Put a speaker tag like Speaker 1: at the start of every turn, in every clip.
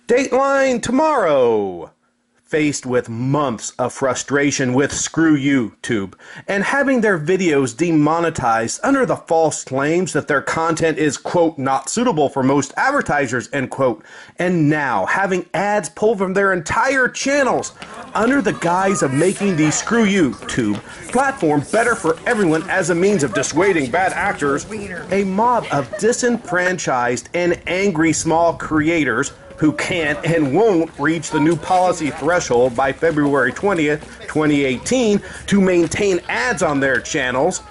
Speaker 1: Dateline tomorrow. Faced with months of frustration with Screw YouTube and having their videos demonetized under the false claims that their content is, quote, not suitable for most advertisers, end quote, and now having ads pulled from their entire channels under the guise of making the Screw YouTube platform better for everyone as a means of dissuading bad actors, a mob of disenfranchised and angry small creators who can't and won't reach the new policy threshold by February 20th, 2018 to maintain ads on their channels,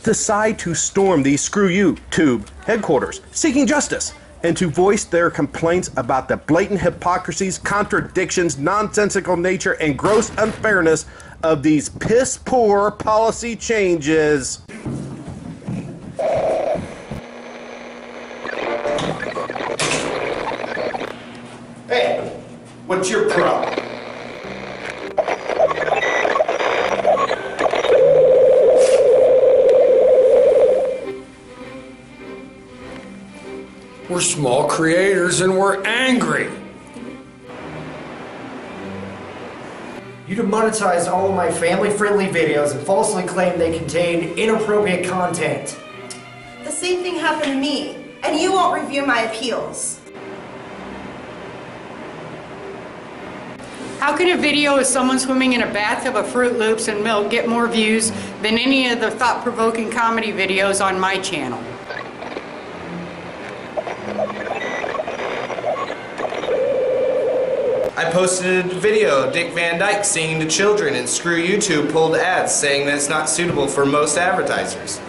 Speaker 1: decide to storm the Screw YouTube headquarters, seeking justice, and to voice their complaints about the blatant hypocrisies, contradictions, nonsensical nature, and gross unfairness of these piss-poor policy changes.
Speaker 2: Hey, what's your problem?
Speaker 3: We're small creators and we're angry.
Speaker 4: You demonetized all of my family-friendly videos and falsely claimed they contain inappropriate content.
Speaker 5: The same thing happened to me, and you won't review my appeals.
Speaker 6: How can a video of someone swimming in a bathtub of Fruit Loops and milk get more views than any of the thought-provoking comedy videos on my channel?
Speaker 7: I posted a video of Dick Van Dyke singing to children, and Screw YouTube pulled ads saying that it's not suitable for most advertisers.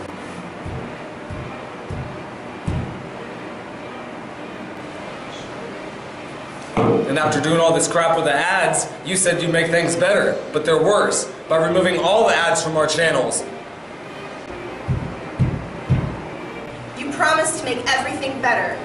Speaker 8: And after doing all this crap with the ads, you said you'd make things better, but they're worse, by removing all the ads from our channels.
Speaker 5: You promised to make everything better.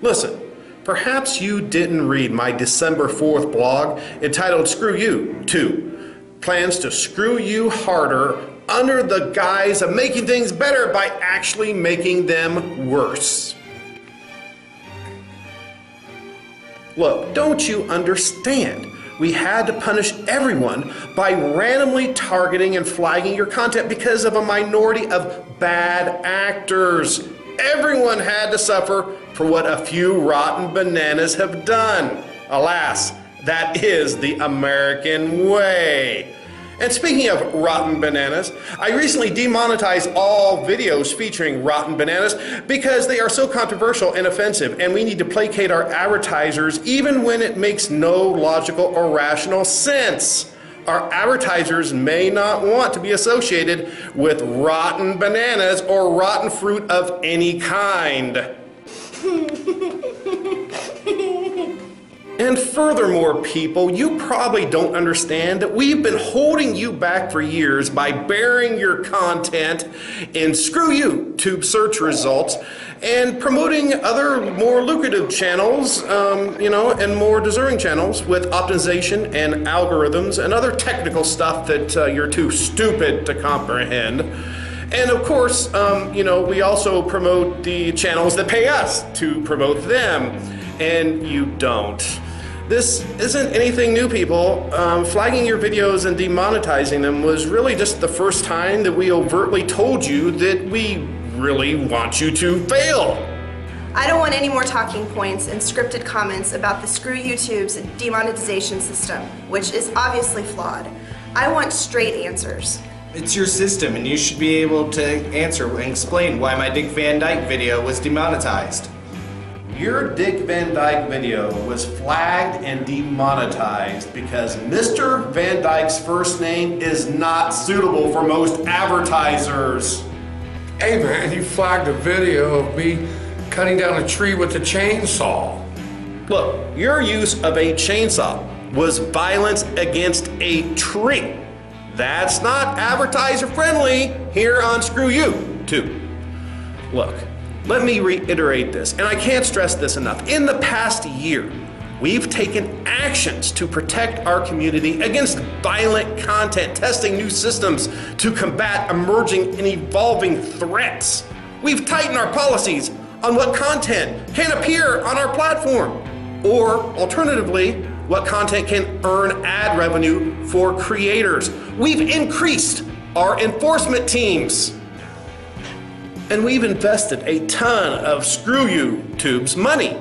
Speaker 1: Listen, perhaps you didn't read my December 4th blog entitled Screw YouTube. Plans to screw you harder under the guise of making things better by actually making them worse. Look, don't you understand? We had to punish everyone by randomly targeting and flagging your content because of a minority of bad actors. Everyone had to suffer for what a few rotten bananas have done. Alas, that is the American way. And speaking of rotten bananas, I recently demonetized all videos featuring rotten bananas because they are so controversial and offensive, and we need to placate our advertisers even when it makes no logical or rational sense. Our advertisers may not want to be associated with rotten bananas or rotten fruit of any kind. And furthermore, people, you probably don't understand that we've been holding you back for years by burying your content in Screw YouTube search results and promoting other more lucrative channels, and more deserving channels with optimization and algorithms and other technical stuff that you're too stupid to comprehend. And of course, we also promote the channels that pay us to promote them, and you don't. This isn't anything new, people. Flagging your videos and demonetizing them was really just the first time that we overtly told you that we really want you to fail.
Speaker 5: I don't want any more talking points and scripted comments about the Screw YouTube's demonetization system, which is obviously flawed. I want straight answers.
Speaker 7: It's your system, and you should be able to answer and explain why my Dick Van Dyke video was demonetized.
Speaker 1: Your Dick Van Dyke video was flagged and demonetized because Mr. Van Dyke's first name is not suitable for most advertisers.
Speaker 3: Hey man, you flagged a video of me cutting down a tree with a chainsaw.
Speaker 1: Look, your use of a chainsaw was violence against a tree. That's not advertiser friendly here on Screw YouTube. Look, let me reiterate this, and I can't stress this enough. In the past year, we've taken actions to protect our community against violent content, testing new systems to combat emerging and evolving threats. We've tightened our policies on what content can appear on our platform, or alternatively, what content can earn ad revenue for creators. We've increased our enforcement teams. And we've invested a ton of Screw YouTube's money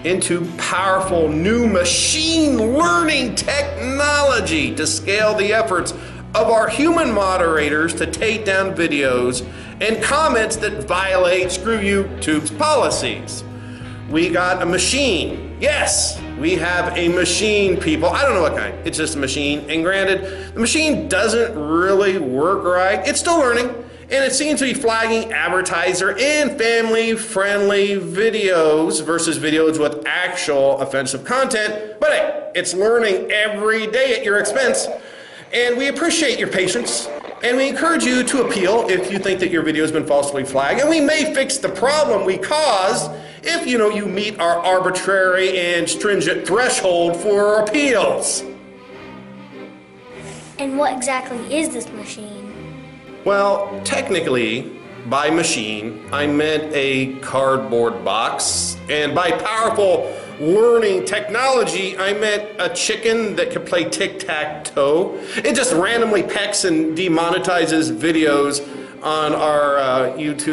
Speaker 1: into powerful new machine learning technology to scale the efforts of our human moderators to take down videos and comments that violate Screw YouTube's policies. We got a machine. Yes, we have a machine, people. I don't know what kind. It's just a machine. And granted, the machine doesn't really work right. It's still learning. And it seems to be flagging advertiser and family-friendly videos versus videos with actual offensive content. But hey, it's learning every day at your expense. And we appreciate your patience. And we encourage you to appeal if you think that your video has been falsely flagged. And we may fix the problem we caused if you meet our arbitrary and stringent threshold for appeals.
Speaker 9: And what exactly is this machine?
Speaker 1: Well, technically, by machine, I meant a cardboard box. And by powerful learning technology, I meant a chicken that could play tic-tac-toe. It just randomly pecks and demonetizes videos on our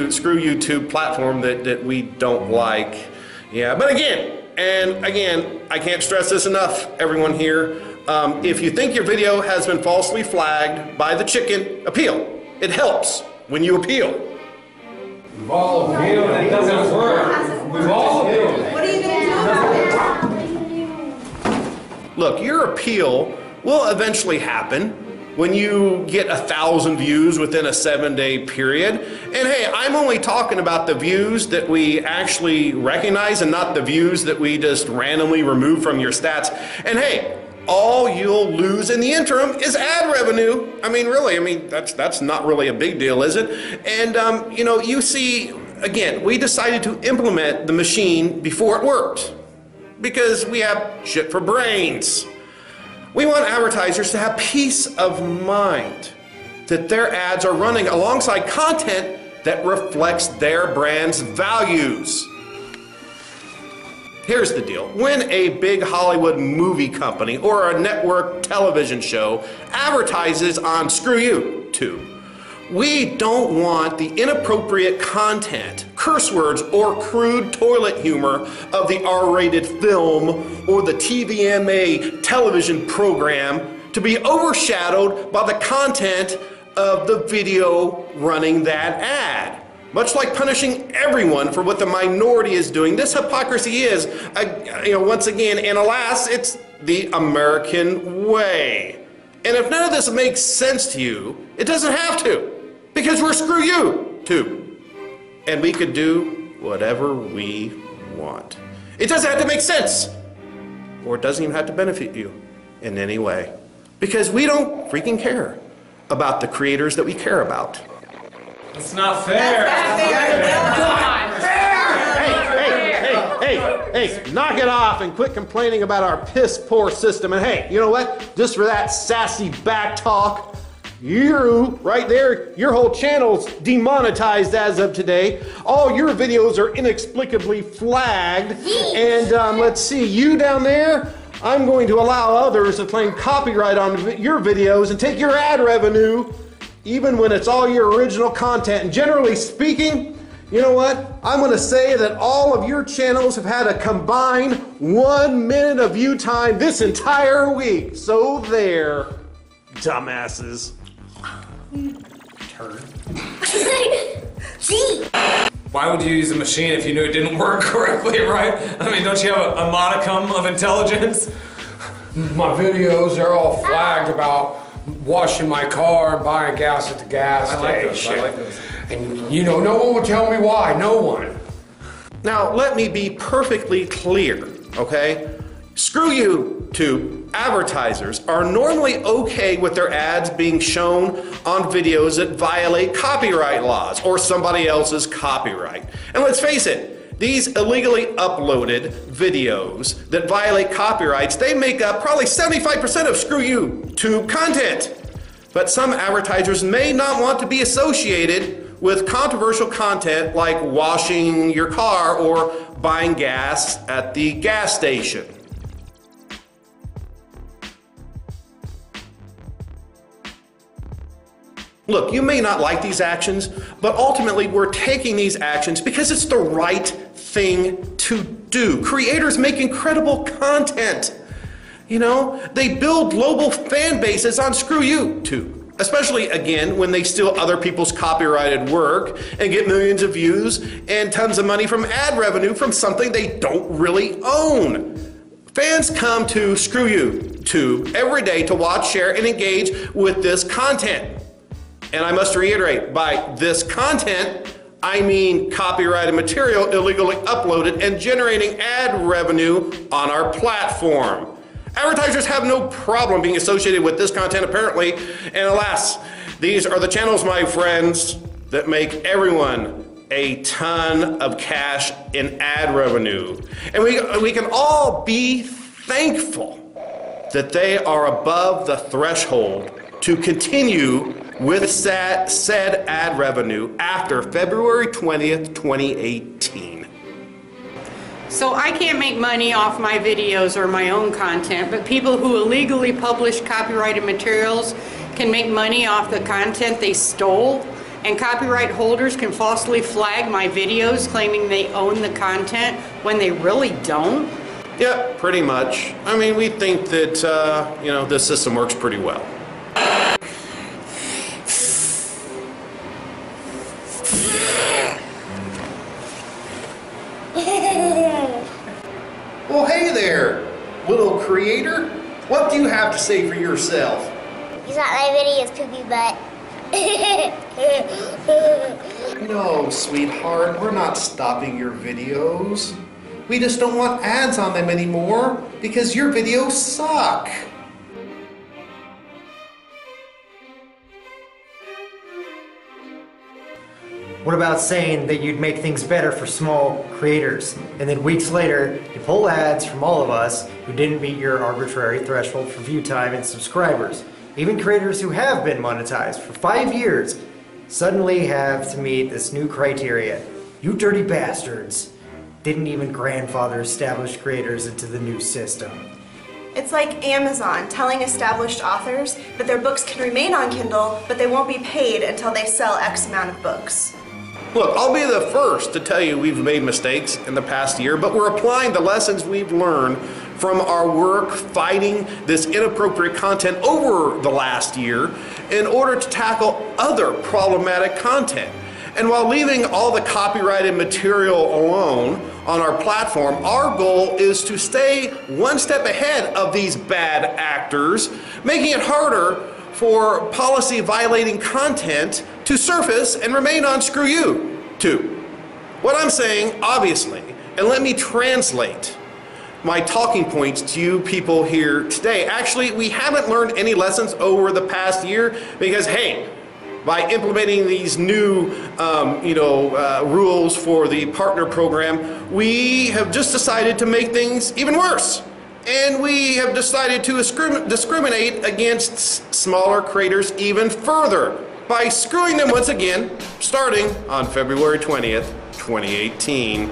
Speaker 1: Screw YouTube platform that we don't like. Yeah, but again, I can't stress this enough, everyone here. If you think your video has been falsely flagged by the chicken, appeal. It helps when you appeal.
Speaker 3: We've all appealed and it doesn't work. We've all appealed.
Speaker 5: What are you going to do about it?
Speaker 1: Look, your appeal will eventually happen when you get 1,000 views within a 7-day period. And hey, I'm only talking about the views that we actually recognize and not the views that we just randomly remove from your stats. And hey, all you'll lose in the interim is ad revenue. I mean, really, that's not really a big deal, is it? And, you see, again, we decided to implement the machine before it worked because we have shit for brains. We want advertisers to have peace of mind that their ads are running alongside content that reflects their brand's values. Here's the deal. When a big Hollywood movie company or a network television show advertises on Screw YouTube, we don't want the inappropriate content, curse words, or crude toilet humor of the R-rated film or the TVMA television program to be overshadowed by the content of the video running that ad. Much like punishing everyone for what the minority is doing, this hypocrisy is, once again, and alas, it's the American way. And if none of this makes sense to you, it doesn't have to, because we're Screw YouTube. And we could do whatever we want. It doesn't have to make sense, or it doesn't even have to benefit you in any way, because we don't freaking care about the creators that we care about.
Speaker 8: It's not fair.
Speaker 1: Hey, knock it off and quit complaining about our piss poor system. And hey, you know what? Just for that sassy back talk, you, right there, your whole channel's demonetized as of today. All your videos are inexplicably flagged. And let's see, you down there, I'm going to allow others to claim copyright on your videos and take your ad revenue, even when it's all your original content. And generally speaking, you know what? I'm going to say that all of your channels have had a combined 1 minute of view time this entire week. So there, dumbasses.
Speaker 7: Turd.
Speaker 9: Gee.
Speaker 8: Why would you use a machine if you knew it didn't work correctly, right? I mean, don't you have a modicum of intelligence?
Speaker 3: My videos, they're all flagged about washing my car and buying gas at the gas station.
Speaker 8: I like those.
Speaker 3: And no one will tell me why. No one.
Speaker 1: Now, let me be perfectly clear, okay? Screw YouTube advertisers are normally okay with their ads being shown on videos that violate copyright laws or somebody else's copyright. And let's face it, these illegally uploaded videos that violate copyrights, they make up probably 75% of Screw YouTube content. But some advertisers may not want to be associated with controversial content like washing your car or buying gas at the gas station. Look, you may not like these actions, but ultimately we're taking these actions because it's the right thing to do. Creators make incredible content. You know, they build global fan bases on Screw YouTube, especially again when they steal other people's copyrighted work and get millions of views and tons of money from ad revenue from something they don't really own. Fans come to Screw YouTube every day to watch, share, and engage with this content. And I must reiterate, by this content, I mean copyrighted material illegally uploaded and generating ad revenue on our platform. Advertisers have no problem being associated with this content apparently, and alas, these are the channels, my friends, that make everyone a ton of cash in ad revenue. And we can all be thankful that they are above the threshold to continue with said ad revenue after February 20th, 2018.
Speaker 6: So I can't make money off my videos or my own content, but people who illegally publish copyrighted materials can make money off the content they stole, and copyright holders can falsely flag my videos claiming they own the content when they really don't?
Speaker 1: Yep, pretty much. I mean, we think that, you know, this system works pretty well. Well, hey there, little creator. What do you have to say for yourself?
Speaker 9: You thought my video's poopy butt.
Speaker 1: No, sweetheart, we're not stopping your videos. We just don't want ads on them anymore because your videos suck.
Speaker 4: What about saying that you'd make things better for small creators, and then weeks later you pull ads from all of us who didn't meet your arbitrary threshold for view time and subscribers? Even creators who have been monetized for 5 years suddenly have to meet this new criteria. You dirty bastards didn't even grandfather established creators into the new system.
Speaker 5: It's like Amazon telling established authors that their books can remain on Kindle, but they won't be paid until they sell X amount of books.
Speaker 1: Look, I'll be the first to tell you we've made mistakes in the past year, but we're applying the lessons we've learned from our work fighting this inappropriate content over the last year in order to tackle other problematic content. And while leaving all the copyrighted material alone on our platform, our goal is to stay one step ahead of these bad actors, making it harder for policy-violating content to surface and remain on Screw YouTube. What I'm saying, obviously, and let me translate my talking points to you people here today. Actually, we haven't learned any lessons over the past year because, hey, by implementing these new rules for the partner program, we have just decided to make things even worse. And we have decided to discriminate against smaller creators even further by screwing them once again, starting on February 20th, 2018.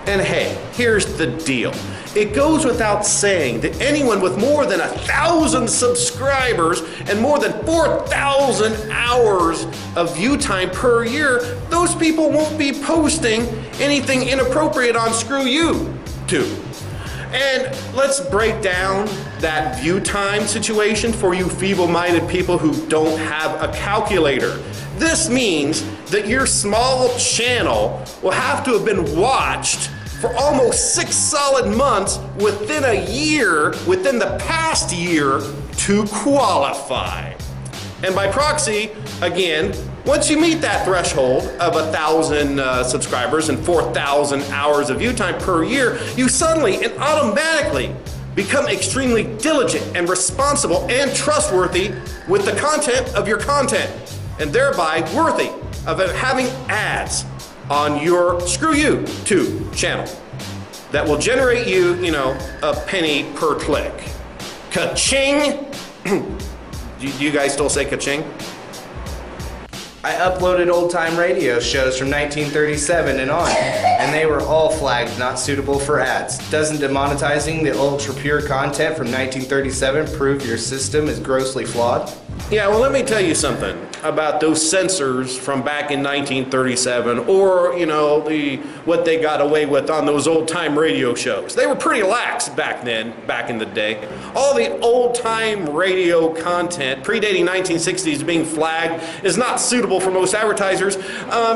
Speaker 1: And hey, here's the deal. It goes without saying that anyone with more than 1,000 subscribers and more than 4,000 hours of view time per year, those people won't be posting anything inappropriate on Screw YouTube. And let's break down that view time situation for you feeble-minded people who don't have a calculator. This means that your small channel will have to have been watched for almost 6 solid months within a year, within the past year, to qualify. And by proxy, again, once you meet that threshold of 1,000 subscribers and 4,000 hours of view time per year, you suddenly and automatically become extremely diligent and responsible and trustworthy with the content of your content, and thereby worthy of having ads on your Screw YouTube channel that will generate you, a penny per click. Ka-ching! Do you guys still say ka-ching?
Speaker 7: I uploaded old-time radio shows from 1937 and on, and they were all flagged not suitable for ads. Doesn't demonetizing the ultra-pure content from 1937 prove your system is grossly flawed?
Speaker 1: Yeah, well, let me tell you something about those censors from back in 1937, or, you know, what they got away with on those old-time radio shows. They were pretty lax back then, back in the day. All the old-time radio content predating 1960s being flagged is not suitable for most advertisers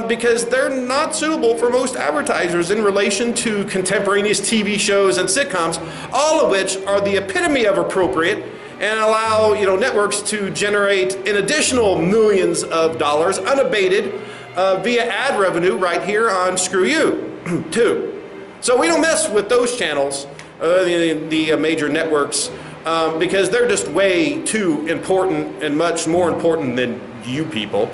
Speaker 1: because they're not suitable for most advertisers in relation to contemporaneous TV shows and sitcoms, all of which are the epitome of appropriate and allow, you know, networks to generate an additional millions of dollars unabated via ad revenue right here on Screw You too. So we don't mess with those channels, the major networks, because they're just way too important and much more important than you people.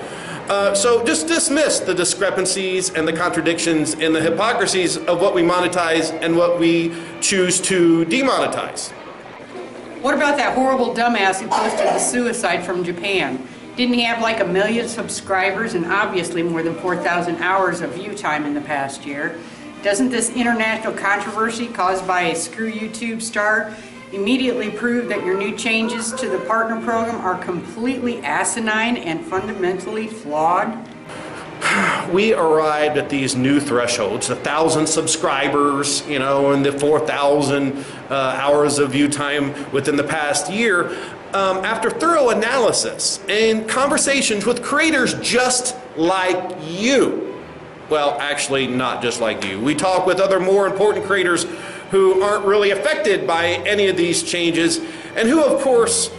Speaker 1: So just dismiss the discrepancies and the contradictions and the hypocrisies of what we monetize and what we choose to demonetize.
Speaker 6: What about that horrible dumbass who posted the suicide from Japan? Didn't he have like 1 million subscribers and obviously more than 4,000 hours of view time in the past year? Doesn't this international controversy caused by a Screw YouTube star immediately prove that your new changes to the partner program are completely asinine and fundamentally flawed?
Speaker 1: We arrived at these new thresholds, 1,000 subscribers, you know, and the 4,000 hours of view time within the past year, after thorough analysis and conversations with creators just like you. Well, actually, not just like you. We talk with other more important creators who aren't really affected by any of these changes and who, of course,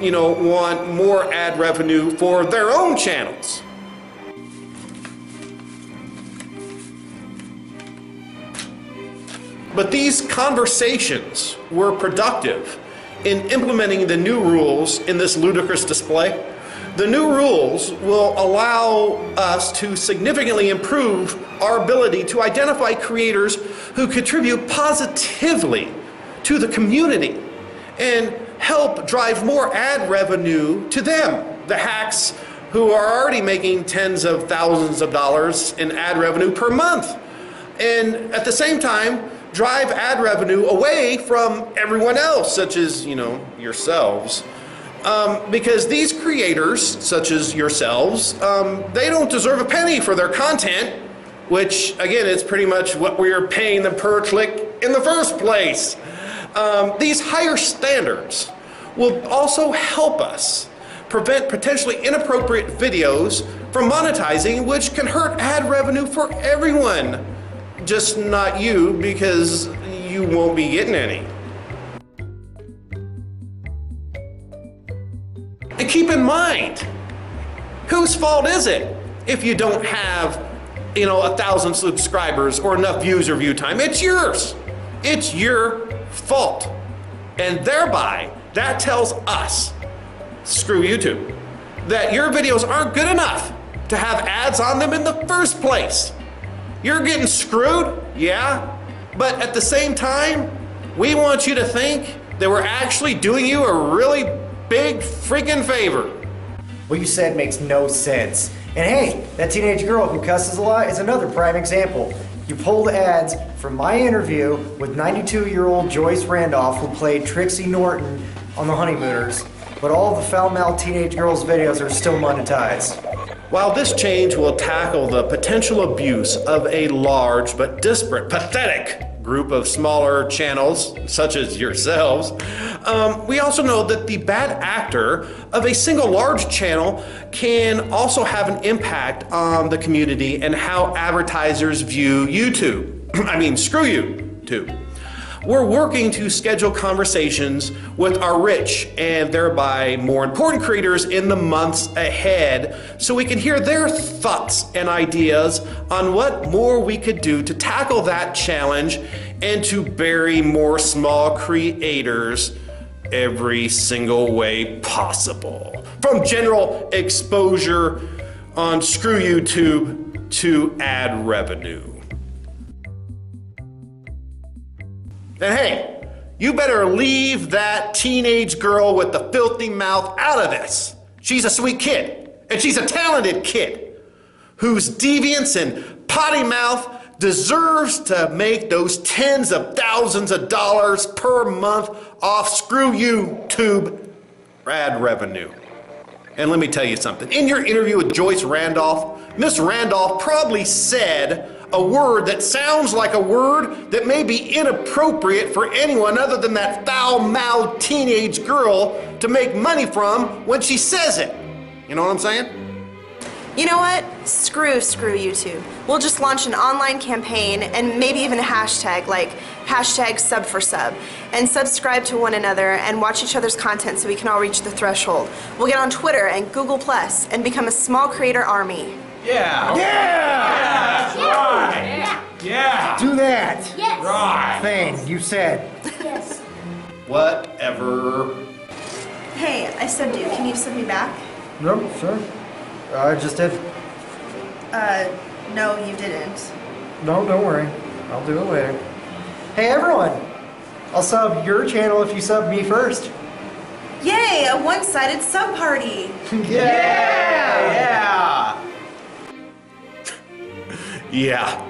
Speaker 1: you know, want more ad revenue for their own channels. But these conversations were productive in implementing the new rules in this ludicrous display. The new rules will allow us to significantly improve our ability to identify creators who contribute positively to the community and help drive more ad revenue to them, the hacks who are already making tens of thousands of dollars in ad revenue per month. And at the same time, drive ad revenue away from everyone else, such as, you know, yourselves. Because these creators, such as yourselves, they don't deserve a penny for their content, which, again, is pretty much what we're paying them per click in the first place. These higher standards will also help us prevent potentially inappropriate videos from monetizing, which can hurt ad revenue for everyone. Just not you, because you won't be getting any. And keep in mind, whose fault is it if you don't have, you know, 1,000 subscribers or enough views or view time? It's yours. It's your fault. And thereby, that tells us, screw YouTube, that your videos aren't good enough to have ads on them in the first place. You're getting screwed, yeah, but at the same time, we want you to think that we're actually doing you a really big freaking favor.
Speaker 4: What you said makes no sense. And hey, that teenage girl who cusses a lot is another prime example. You pulled ads from my interview with 92-year-old Joyce Randolph, who played Trixie Norton on The Honeymooners, but all the foul-mouthed teenage girls' videos are still monetized.
Speaker 1: While this change will tackle the potential abuse of a large but disparate, pathetic group of smaller channels, such as yourselves, we also know that the bad actor of a single large channel can also have an impact on the community and how advertisers view YouTube. I mean, screw YouTube. We're working to schedule conversations with our rich and thereby more important creators in the months ahead so we can hear their thoughts and ideas on what more we could do to tackle that challenge and to bury more small creators every single way possible. From general exposure on Screw YouTube to ad revenue. And hey, you better leave that teenage girl with the filthy mouth out of this. She's a sweet kid,
Speaker 2: And she's a talented kid whose deviance and potty mouth deserves to make those tens of thousands of dollars per month off Screw You Tube ad revenue. And let me tell you something. In your interview with Joyce Randolph, Miss Randolph probably said a word that sounds like a word that may be inappropriate for anyone other than that foul-mouthed teenage girl to make money from when she says it. You know what I'm saying?
Speaker 5: You know what? Screw YouTube. We'll just launch an online campaign and maybe even a hashtag like #SUBFORSUB and subscribe to one another and watch each other's content so we can all reach the threshold. We'll get on Twitter and Google Plus and become a small creator army.
Speaker 2: Yeah!
Speaker 3: Yeah! That's right! Yeah!
Speaker 4: Do that.
Speaker 9: Yes.
Speaker 3: Right!
Speaker 4: Thing you said.
Speaker 9: Yes.
Speaker 2: Whatever.
Speaker 5: Hey, I subbed you. Can you sub me back?
Speaker 4: No, sure. I just did.
Speaker 5: No, you didn't.
Speaker 4: No, don't worry. I'll do it later. Hey, everyone. I'll sub your channel if you sub me first.
Speaker 5: Yay, a one-sided sub party.
Speaker 2: Yeah! Yeah.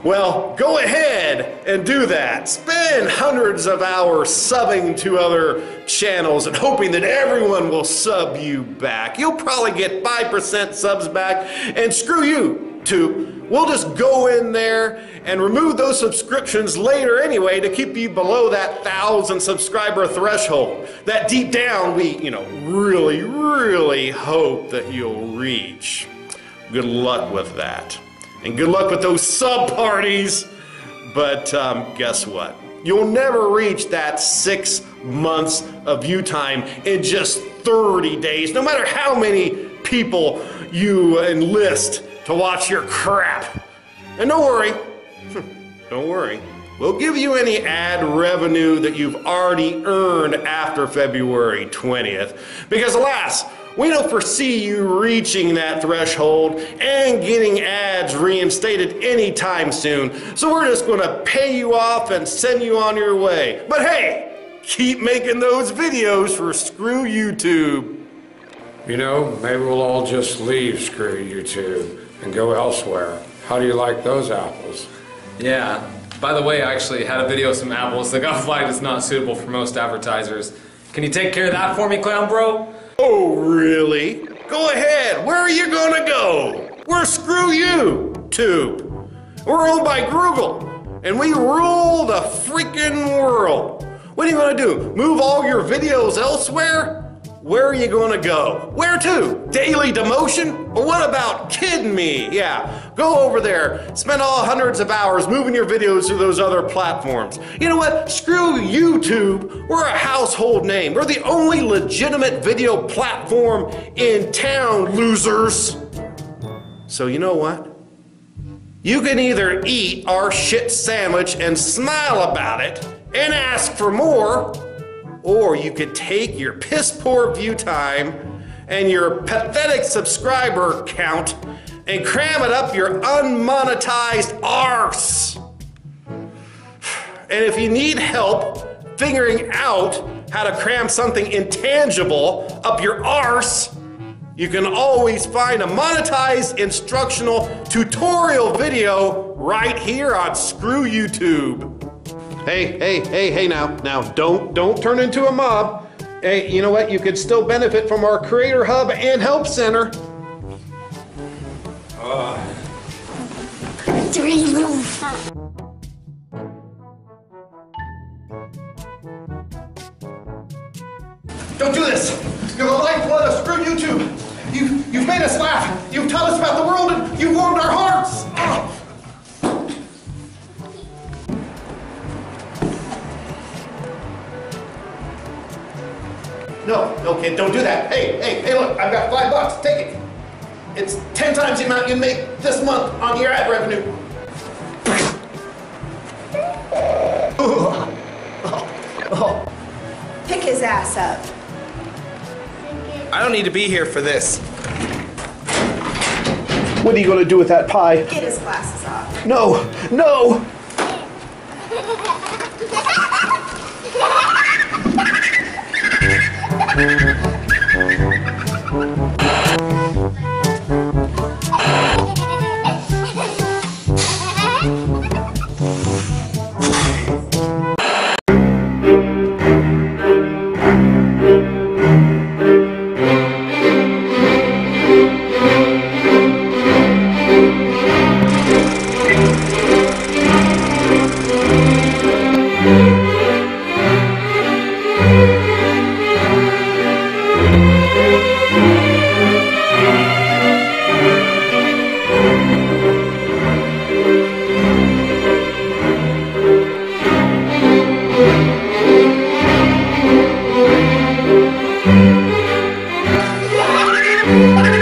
Speaker 2: Well, go ahead and do that. Spend hundreds of hours subbing to other channels and hoping that everyone will sub you back. You'll probably get 5% subs back, and screw you, too. We'll just go in there and remove those subscriptions later anyway to keep you below that 1,000 subscriber threshold. That deep down we, really, really hope that you'll reach. Good luck with that. And good luck with those sub parties. But guess what? You'll never reach that 6 months of view time in just 30 days, no matter how many people you enlist to watch your crap. And don't worry, we'll give you any ad revenue that you've already earned after February 20th. Because alas, we don't foresee you reaching that threshold and getting ads reinstated anytime soon. So we're just gonna pay you off and send you on your way. But hey, keep making those videos for Screw YouTube.
Speaker 3: You know, maybe we'll all just leave Screw YouTube and go elsewhere. How do you like those apples?
Speaker 8: Yeah. By the way, I actually had a video of some apples that got flagged as not suitable for most advertisers. Can you take care of that for me, clown bro?
Speaker 2: Oh, really? Go ahead. Where are you gonna go? We're Screw You Tube. We're owned by Google, and we rule the freaking world. What are you gonna do? Move all your videos elsewhere? Where are you gonna go? Where to? Daily Motion? Or what about Kidding Me? Yeah, go over there. Spend all hundreds of hours moving your videos to those other platforms. You know what? Screw YouTube. We're a household name. We're the only legitimate video platform in town, losers. So you know what? You can either eat our shit sandwich and smile about it and ask for more, or you could take your piss-poor view time and your pathetic subscriber count and cram it up your unmonetized arse. And if you need help figuring out how to cram something intangible up your arse, you can always find a monetized instructional tutorial video right here on Screw YouTube. Hey, now, don't turn into a mob. Hey, you know what? You could still benefit from our Creator Hub and Help Center. Don't do this! You're the lifeblood of Screw YouTube! You've made us laugh! You've taught us about the world and you've warmed our hearts! Oh. No, kid, don't do that. Hey, look, I've got $5. Take it. It's 10 times the amount you make this month on your ad revenue.
Speaker 5: Pick his ass up.
Speaker 7: I don't need to be here for this.
Speaker 1: What are you going to do with that pie?
Speaker 5: Get his glasses off.
Speaker 1: No!
Speaker 9: Bye.